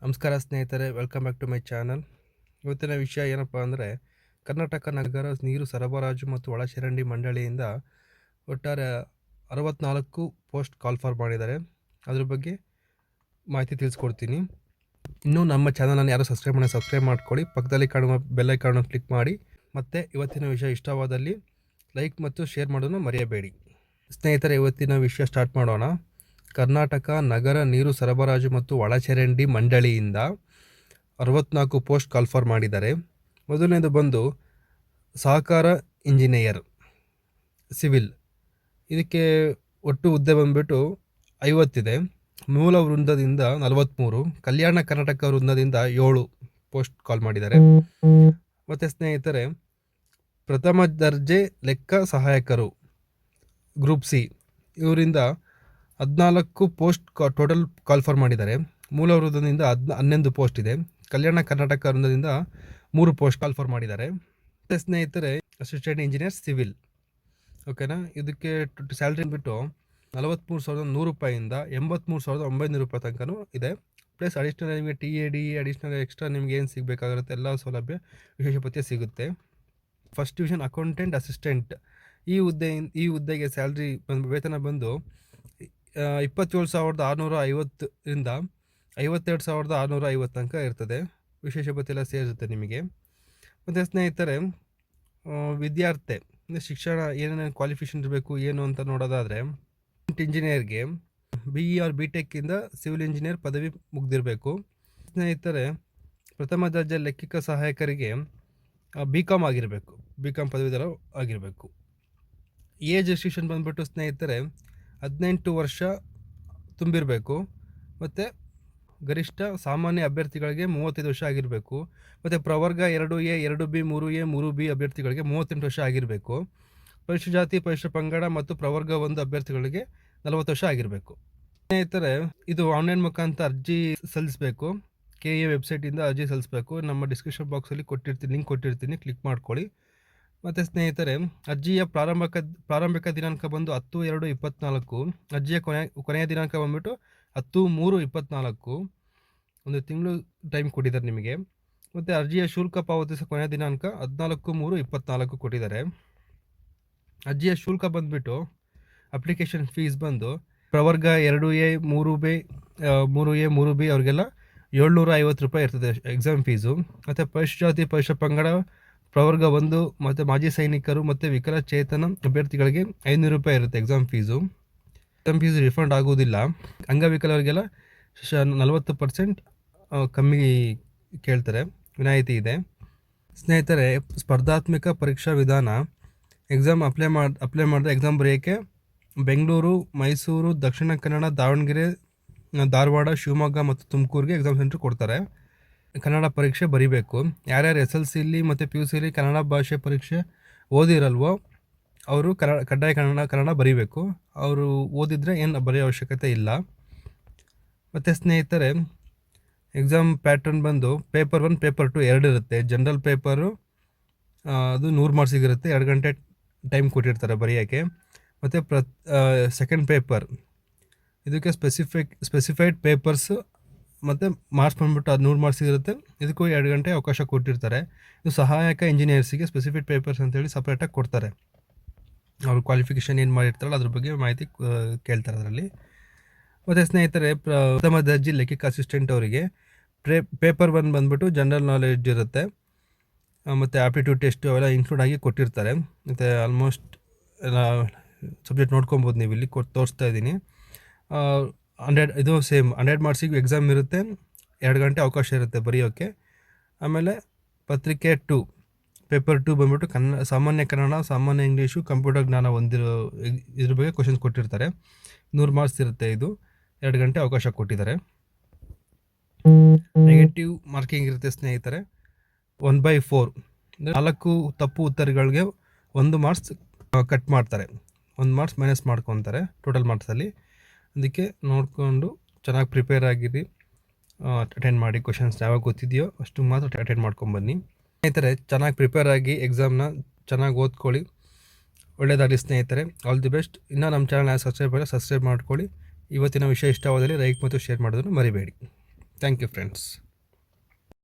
ನಮಸ್ಕಾರ ಸ್ನೇಹಿತರೆ, welcome back to my channel. ಇವತ್ತಿನ ವಿಷಯ ಏನಪ್ಪ ಅಂದರೆ, ಕರ್ನಾಟಕ ನಗರ ನೀರು ಸರಬರಾಜು ಮತ್ತು ಒಳಚರಂಡಿ ಮಂಡಳಿಯಿಂದ ಒಟ್ಟಾರೆ 64 ಪೋಸ್ಟ್ ಕಾಲ್ ಫಾರ್ ಮಾಡಿದ್ದಾರೆ. ಅದ್ರ ಬಗ್ಗೆ ಮಾಹಿತಿ ತಿಳಿಸ್ಕೊಡ್ತೀನಿ. ಇನ್ನೂ ನಮ್ಮ ಚಾನಲನ್ನು ಯಾರು ಸಬ್ಸ್ಕ್ರೈಬ್ ಮಾಡ್ಕೊಳ್ಳಿ, ಪಕ್ಕದಲ್ಲಿ ಕಾಣುವ ಬೆಲ್ ಐಕಾನ್ ಕ್ಲಿಕ್ ಮಾಡಿ. ಮತ್ತು ಇವತ್ತಿನ ವಿಷಯ ಇಷ್ಟವಾದಲ್ಲಿ ಲೈಕ್ ಮತ್ತು ಶೇರ್ ಮಾಡೋದನ್ನು ಮರೆಯಬೇಡಿ. ಸ್ನೇಹಿತರೆ, ಇವತ್ತಿನ ವಿಷಯ ಸ್ಟಾರ್ಟ್ ಮಾಡೋಣ. ಕರ್ನಾಟಕ ನಗರ ನೀರು ಸರಬರಾಜು ಮತ್ತು ಒಳಚರಂಡಿ ಮಂಡಳಿಯಿಂದ 64 ಪೋಸ್ಟ್ ಕಾಲ್ ಫಾರ್ ಮಾಡಿದ್ದಾರೆ. ಮೊದಲನೇದು ಬಂದು ಸಹಕಾರ ಇಂಜಿನಿಯರ್ ಸಿವಿಲ್. ಇದಕ್ಕೆ ಒಟ್ಟು ಹುದ್ದೆ ಬಂದುಬಿಟ್ಟು 50 ಇದೆ. ಮೂಲ ವೃಂದದಿಂದ 43, ಕಲ್ಯಾಣ ಕರ್ನಾಟಕ ವೃಂದದಿಂದ 7 ಪೋಸ್ಟ್ ಕಾಲ್ ಮಾಡಿದ್ದಾರೆ. ಮತ್ತು ಸ್ನೇಹಿತರೆ, ಪ್ರಥಮ ದರ್ಜೆ ಲೆಕ್ಕ ಸಹಾಯಕರು ಗ್ರೂಪ್ ಸಿ ಇವರಿಂದ 14 ಪೋಸ್ಟ್ ಟೋಟಲ್ ಕಾಲ್ ಫಾರ್ ಮಾಡಿದ್ದಾರೆ. ಮೂಲ ವೃಂದದಿಂದ 11 ಪೋಸ್ಟ್ ಇದೆ. Kalyana Karnataka ವೃಂದದಿಂದ 3 post call for ಮಾಡಿದ್ದಾರೆ. ಮತ್ತು ಸ್ನೇಹಿತರೆ, ಅಸಿಸ್ಟೆಂಟ್ ಇಂಜಿನಿಯರ್ ಸಿವಿಲ್, ಓಕೆನಾ. ಇದಕ್ಕೆ ಸ್ಯಾಲ್ರಿ ಬಿಟ್ಟು 43,100 ರೂಪಾಯಿಂದ 83,900 ರೂಪಾಯಿ ತನಕನೂ ಇದೆ. ಪ್ಲಸ್ ಅಡಿಷ್ನಲ್ ನಿಮಗೆ TAD ಅಡಿಷ್ನಲ್ ಎಕ್ಸ್ಟ್ರಾ ನಿಮ್ಗೆ ಏನು ಸಿಗಬೇಕಾಗಿರುತ್ತೆ ಎಲ್ಲ ಸೌಲಭ್ಯ ವಿಶೇಷ ಭತ್ಯೆ ಸಿಗುತ್ತೆ. ಫಸ್ಟ್ ಡಿವಿಷನ್ ಅಕೌಂಟೆಂಟ್ ಅಸಿಸ್ಟೆಂಟ್ ಈ ಹುದ್ದೆಗೆ ಸ್ಯಾಲ್ರಿ ವೇತನ ಬಂದು 27,650ರಿಂದ 52,650 ತನಕ ಇರ್ತದೆ. ವಿಶೇಷ ಭತ್ಯೆ ಎಲ್ಲ ಸೇರಿರುತ್ತೆ ನಿಮಗೆ. ಮತ್ತು ಸ್ನೇಹಿತರೆ, ವಿದ್ಯಾರ್ಥಿ ಶಿಕ್ಷಣ ಏನೇನು ಕ್ವಾಲಿಫಿಕೇಷನ್ ಇರಬೇಕು ಏನು ಅಂತ ನೋಡೋದಾದರೆ, ಇಂಜಿನಿಯರ್ಗೆ BE ಆರ್ BTech ಇಂದ ಸಿವಿಲ್ ಇಂಜಿನಿಯರ್ ಪದವಿ ಮುಗ್ದಿರಬೇಕು. ಸ್ನೇಹಿತರೆ, ಪ್ರಥಮ ದರ್ಜೆ ಲೆಕ್ಕಿಕ ಸಹಾಯಕರಿಗೆ BCom ಆಗಿರಬೇಕು, BCom ಪದವೀಧರ ಆಗಿರಬೇಕು. ಏಜ್ ರೆಸ್ಟ್ರಿಕ್ಷನ್ ಬಂದುಬಿಟ್ಟು ಸ್ನೇಹಿತರೆ 18 ವರ್ಷ ತುಂಬಿರಬೇಕು. ಮತ್ತು ಗರಿಷ್ಠ ಸಾಮಾನ್ಯ ಅಭ್ಯರ್ಥಿಗಳಿಗೆ 35 ವರ್ಷ ಆಗಿರಬೇಕು. ಮತ್ತು ಪ್ರವರ್ಗ 2A 2B 3A 3B ಅಭ್ಯರ್ಥಿಗಳಿಗೆ 38 ವರ್ಷ ಆಗಿರಬೇಕು. ಪರಿಶಿಷ್ಟ ಜಾತಿ ಪರಿಶಿಷ್ಟ ಪಂಗಡ ಮತ್ತು ಪ್ರವರ್ಗ 1 ಅಭ್ಯರ್ಥಿಗಳಿಗೆ 40 ವರ್ಷ ಆಗಿರಬೇಕು. ಸ್ನೇಹಿತರೆ, ಇದು ಆನ್ಲೈನ್ ಮುಖಾಂತರ ಅರ್ಜಿ ಸಲ್ಲಿಸಬೇಕು. KA ವೆಬ್ಸೈಟಿಂದ ಅರ್ಜಿ ಸಲ್ಲಿಸಬೇಕು. ನಮ್ಮ ಡಿಸ್ಕ್ರಿಪ್ಷನ್ ಬಾಕ್ಸಲ್ಲಿ ಲಿಂಕ್ ಕೊಟ್ಟಿರ್ತೀನಿ, ಕ್ಲಿಕ್ ಮಾಡ್ಕೊಳ್ಳಿ. ಮತ್ತು ಸ್ನೇಹಿತರೆ, ಅರ್ಜಿಯ ಪ್ರಾರಂಭಿಕ ದಿನಾಂಕ ಬಂದು 10/2/24. ಅರ್ಜಿಯ ಕೊನೆಯ ದಿನಾಂಕ ಬಂದುಬಿಟ್ಟು 10/3/24. ಒಂದು ತಿಂಗಳು ಟೈಮ್ ಕೊಟ್ಟಿದ್ದಾರೆ ನಿಮಗೆ. ಮತ್ತು ಅರ್ಜಿಯ ಶುಲ್ಕ ಪಾವತಿಸೋ ಕೊನೆಯ ದಿನಾಂಕ 14/3/24 ಕೊಟ್ಟಿದ್ದಾರೆ. ಅರ್ಜಿಯ ಶುಲ್ಕ ಬಂದುಬಿಟ್ಟು ಅಪ್ಲಿಕೇಶನ್ ಫೀಸ್ ಬಂದು ಪ್ರವರ್ಗ 2A 3A 3B ಅವರಿಗೆಲ್ಲ 750 ರೂಪಾಯಿ ಇರ್ತದೆ ಎಕ್ಸಾಮ್ ಫೀಸು. ಮತ್ತು ಪರಿಶಿಷ್ಟ ಜಾತಿ ಪರಿಶಿಷ್ಟ ಪಂಗಡ ಪ್ರವರ್ಗ 1 ಮತ್ತು ಮಾಜಿ ಸೈನಿಕರು ಮತ್ತು ವಿಕಲಚೇತನ ಅಭ್ಯರ್ಥಿಗಳಿಗೆ 500 ರೂಪಾಯಿ ಇರುತ್ತೆ exam fees. Exam fees refund ಆಗೋದಿಲ್ಲ. ಅಂಗವಿಕಲರಿಗೆಲ್ಲ 40% ಕಮ್ಮಿ ಕೇಳ್ತಾರೆ, ವಿನಾಯಿತಿ ಇದೆ. ಸ್ನೇಹಿತರೆ, ಸ್ಪರ್ಧಾತ್ಮಕ ಪರೀಕ್ಷಾ ವಿಧಾನ ಎಕ್ಸಾಮ್ ಅಪ್ಲೈ ಮಾಡಿದ ಎಕ್ಸಾಮ್ ಬರೆಯೋಕ್ಕೆ ಬೆಂಗಳೂರು, ಮೈಸೂರು, ದಕ್ಷಿಣ ಕನ್ನಡ, ದಾವಣಗೆರೆ, ಧಾರವಾಡ, ಶಿವಮೊಗ್ಗ ಮತ್ತು ತುಮಕೂರಿಗೆ ಎಕ್ಸಾಮ್ ಸೆಂಟ್ರ್ ಕೊಡ್ತಾರೆ. ಕನ್ನಡ ಪರೀಕ್ಷೆ ಬರೀಬೇಕು. ಯಾರ್ಯಾರು SLCಲಿ ಮತ್ತು PUCಲಿ ಕನ್ನಡ ಭಾಷೆ ಪರೀಕ್ಷೆ ಓದಿರಲ್ವೋ ಅವರು ಕಡ್ಡಾಯ ಕನ್ನಡ ಬರೀಬೇಕು. ಅವರು ಓದಿದರೆ ಏನು ಬರೆಯೋ ಅವಶ್ಯಕತೆ ಇಲ್ಲ. ಮತ್ತು ಸ್ನೇಹಿತರೆ, ಎಕ್ಸಾಮ್ ಪ್ಯಾಟ್ರನ್ ಬಂದು ಪೇಪರ್ 1 ಪೇಪರ್ 2 2 ಇರುತ್ತೆ. ಜನರಲ್ ಪೇಪರು ಅದು 100 ಮಾರ್ಕ್ಸಿಗಿರುತ್ತೆ. 2 ಗಂಟೆ ಟೈಮ್ ಕೊಟ್ಟಿರ್ತಾರೆ ಬರೆಯೋಕ್ಕೆ. ಮತ್ತು ಸೆಕೆಂಡ್ ಪೇಪರ್ ಇದಕ್ಕೆ ಸ್ಪೆಸಿಫೈಡ್ ಪೇಪರ್ಸು ಮತ್ತು ಮಾರ್ಕ್ಸ್ ಬಂದುಬಿಟ್ಟು 100 ಮಾರ್ಕ್ಸಿಗಿರುತ್ತೆ. ಇದಕ್ಕೂ 2 ಗಂಟೆ ಅವಕಾಶ ಕೊಟ್ಟಿರ್ತಾರೆ. ಇದು ಸಹಾಯಕ ಇಂಜಿನಿಯರ್ಸಿಗೆ ಸ್ಪೆಸಿಫಿಕ್ ಪೇಪರ್ಸ್ ಅಂತೇಳಿ ಸಪ್ರೇಟಾಗಿ ಕೊಡ್ತಾರೆ. ಅವ್ರ ಕ್ವಾಲಿಫಿಕೇಷನ್ ಏನು ಮಾಡಿರ್ತಾರಲ್ಲ ಅದ್ರ ಬಗ್ಗೆ ಮಾಹಿತಿ ಕೇಳ್ತಾರೆ ಅದರಲ್ಲಿ. ಮತ್ತು ಸ್ನೇಹಿತರೆ, ಪ್ರಥಮ ದರ್ಜೆ ಲೆಕ್ಕಿಕ ಅಸಿಸ್ಟೆಂಟ್ ಅವರಿಗೆ ಪೇಪರ್ 1 ಬಂದುಬಿಟ್ಟು ಜನರಲ್ ನಾಲೆಡ್ಜ್ ಇರುತ್ತೆ. ಮತ್ತು ಆಪ್ಟಿಟ್ಯೂಡ್ ಟೆಸ್ಟು ಅವೆಲ್ಲ ಇನ್ಕ್ಲೂಡ್ ಆಗಿ ಕೊಟ್ಟಿರ್ತಾರೆ. ಮತ್ತು ಆಲ್ಮೋಸ್ಟ್ ಎಲ್ಲ ಸಬ್ಜೆಕ್ಟ್ ನೋಡ್ಕೊಬೋದು ನೀವು, ಇಲ್ಲಿ ತೋರಿಸ್ತಾ ಇದ್ದೀನಿ. 100 ಮಾರ್ಕ್ಸಿಗೆ ಎಕ್ಸಾಮ್ ಇರುತ್ತೆ. 2 ಗಂಟೆ ಅವಕಾಶ ಇರುತ್ತೆ ಬರೆಯೋಕ್ಕೆ. ಆಮೇಲೆ ಪತ್ರಿಕೆ 2 ಪೇಪರ್ 2 ಬಂದುಬಿಟ್ಟು ಸಾಮಾನ್ಯ ಕನ್ನಡ, ಸಾಮಾನ್ಯ ಇಂಗ್ಲೀಷು, ಕಂಪ್ಯೂಟರ್ ಜ್ಞಾನ ಹೊಂದಿರೋ ಇದ್ರ ಬಗ್ಗೆ ಕ್ವಶನ್ಸ್ ಕೊಟ್ಟಿರ್ತಾರೆ. 100 ಮಾರ್ಕ್ಸ್ ಇರುತ್ತೆ. ಇದು 2 ಗಂಟೆ ಅವಕಾಶ ಕೊಟ್ಟಿದ್ದಾರೆ. ನೆಗೆಟಿವ್ ಮಾರ್ಕಿಂಗ್ ಇರುತ್ತೆ ಸ್ನೇಹಿತರೆ. 1/4 4 ತಪ್ಪು ಉತ್ತರಗಳಿಗೆ 1 ಮಾರ್ಕ್ಸ್ ಕಟ್ ಮಾಡ್ತಾರೆ. 1 ಮಾರ್ಕ್ಸ್ ಮೈನಸ್ ಮಾಡ್ಕೊತಾರೆ ಟೋಟಲ್ ಮಾರ್ಕ್ಸಲ್ಲಿ. ಅದಕ್ಕೆ ನೋಡಿಕೊಂಡು ಚೆನ್ನಾಗಿ ಪ್ರಿಪೇರ್ ಆಗಿರಿ, ಅಟೆಂಡ್ ಮಾಡಿ. ಕ್ವಶನ್ಸ್ ಯಾವಾಗ ಗೊತ್ತಿದೆಯೋ ಅಷ್ಟು ಮಾತ್ರ ಅಟೆಂಡ್ ಮಾಡ್ಕೊಂಬನ್ನಿ. ಸ್ನೇಹಿತರೆ, ಚೆನ್ನಾಗಿ ಪ್ರಿಪೇರ್ ಆಗಿ ಎಕ್ಸಾಮ್ನ ಚೆನ್ನಾಗಿ ಓದ್ಕೊಳ್ಳಿ. ಒಳ್ಳೆಯದಾಗಲಿ ಸ್ನೇಹಿತರೆ, ಆಲ್ ದಿ ಬೆಸ್ಟ್. ಇನ್ನೂ ನಮ್ಮ ಚಾನಲ್ ಸಬ್ಸ್ಕ್ರೈಬ್ ಮಾಡ್ಕೊಳ್ಳಿ. ಇವತ್ತಿನ ವಿಷಯ ಇಷ್ಟವಾದಲ್ಲಿ ಲೈಕ್ ಮತ್ತು ಶೇರ್ ಮಾಡೋದನ್ನು ಮರಿಬೇಡಿ. Thank you friends.